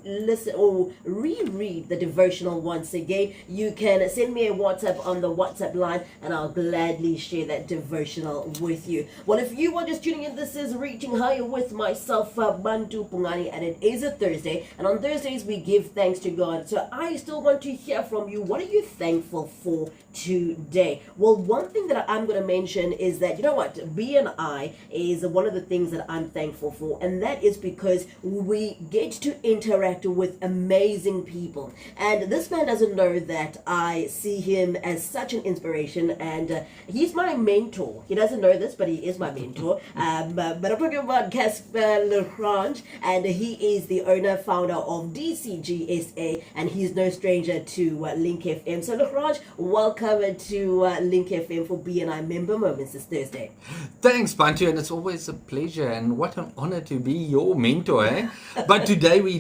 listen or reread the devotional once again, you can send me a WhatsApp on the WhatsApp line, and I'll gladly share that devotional with you. Well, if you are just tuning in, this is Reaching Higher with myself, Bantu Pungani, and it is a Thursday, and on Thursdays we give thanks to God. So I still want to hear from you. What are you thankful for today? Well, one thing that I'm going to mention is that, you know what, BNI is one of the things that I'm thankful for, and that is because we get to interact with amazing people. And this man doesn't know that I see him as such an inspiration, and he's my mentor. He doesn't know this, but he is my mentor. But I'm talking about Casper Lagrange, and he is the owner, founder of DCGsa, and he's no stranger to Link FM. So Lagrange, welcome to Link FM for BNI Member Moments this Thursday. Thanks, Bantu, and it's always a pleasure, and what an honor to be your mentor, eh? But today we're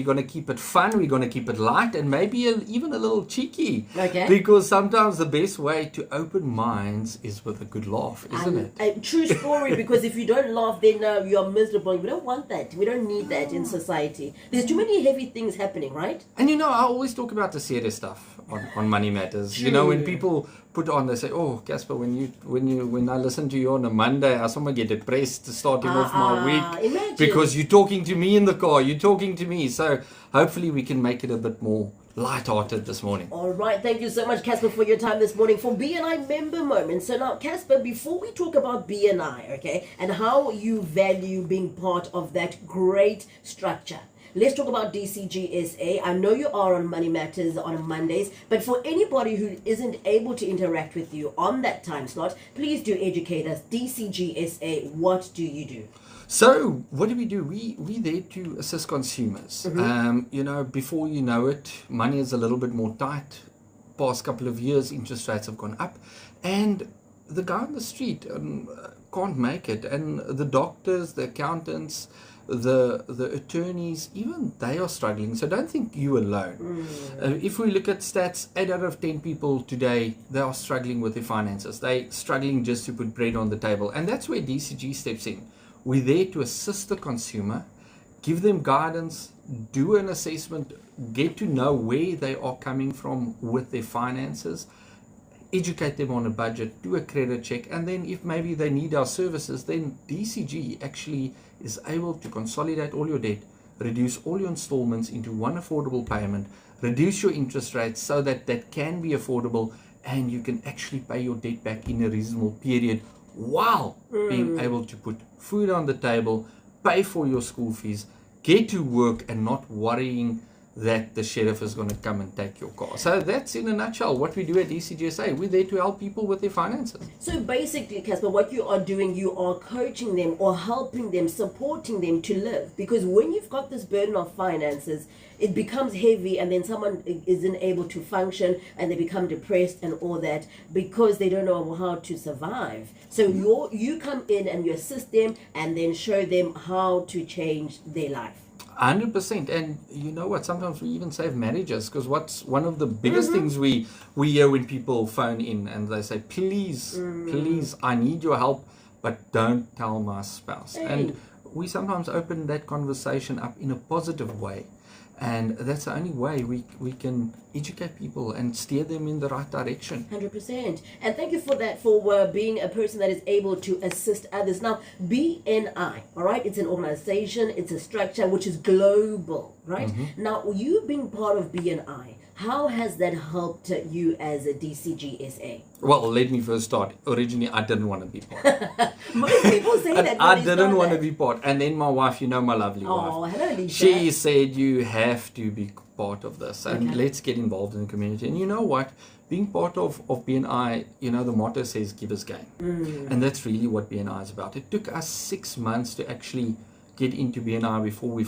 going to keep it fun, we're going to keep it light, and maybe even a little cheeky. Okay. Because sometimes the best way to open minds is with a good laugh, isn't it? A true story, because if you don't laugh, then you're miserable. We don't want that. We don't need that in society. There's too many heavy things happening, right? And I always talk about the serious stuff on Money Matters. True. When people put on, they say, "Oh, Casper, when I listen to you on a Monday, I somehow get depressed starting off my week imagine. because you're talking to me in the car, you're talking to me." So hopefully we can make it a bit more light-hearted this morning. All right, thank you so much, Casper, for your time this morning for BNI Member Moments. So now, Casper, before we talk about BNI, okay, and how you value being part of that great structure, let's talk about DCGsa. I know you are on Money Matters on Mondays, but for anybody who isn't able to interact with you on that time slot, please do educate us. DCGsa, what do you do? So what do? We're there to assist consumers. Before you know it, money is a little bit more tight. Past couple of years, interest rates have gone up, and the guy on the street can't make it, and the doctors, the accountants, the attorneys, even they are struggling. So don't think you alone. If we look at stats, 8 out of 10 people today, they are struggling with their finances. They're struggling just to put bread on the table, and that's where DCG steps in. We're there to assist the consumer, give them guidance, do an assessment, get to know where they are coming from with their finances, educate them on a budget, do a credit check, and then if maybe they need our services, then DCG actually is able to consolidate all your debt, reduce all your installments into one affordable payment, reduce your interest rates so that that can be affordable, and you can actually pay your debt back in a reasonable period while being able to put food on the table, pay for your school fees, get to work, and not worrying that the sheriff is going to come and take your car. So that's in a nutshell what we do at DCGsa. We're there to help people with their finances. So basically, Casper, what you are doing, you are coaching them or helping them, supporting them to live. Because when you've got this burden of finances, it becomes heavy, and then someone isn't able to function, and they become depressed and all that because they don't know how to survive. So you come in and you assist them and then show them how to change their life. 100%. And you know what, sometimes we even save marriages, because what's one of the biggest things we hear when people phone in and they say, please, I need your help, but don't tell my spouse. And we sometimes open that conversation up in a positive way, and that's the only way we can educate people and steer them in the right direction. 100%. And thank you for that, for being a person that is able to assist others. Now, BNI, all right, it's an organization, it's a structure which is global, right? Now, you being part of BNI, how has that helped you as a DCGsa? Well, let me first start. Originally, I didn't want to be part. Most people say that. I didn't want to be part. And then my wife, my lovely wife. Oh, hello, Lisa. She said, you have to be part of this, and let's get involved in the community. And you know what? Being part of BNI, the motto says, give us gain. And that's really what BNI is about. It took us 6 months to actually get into BNI before we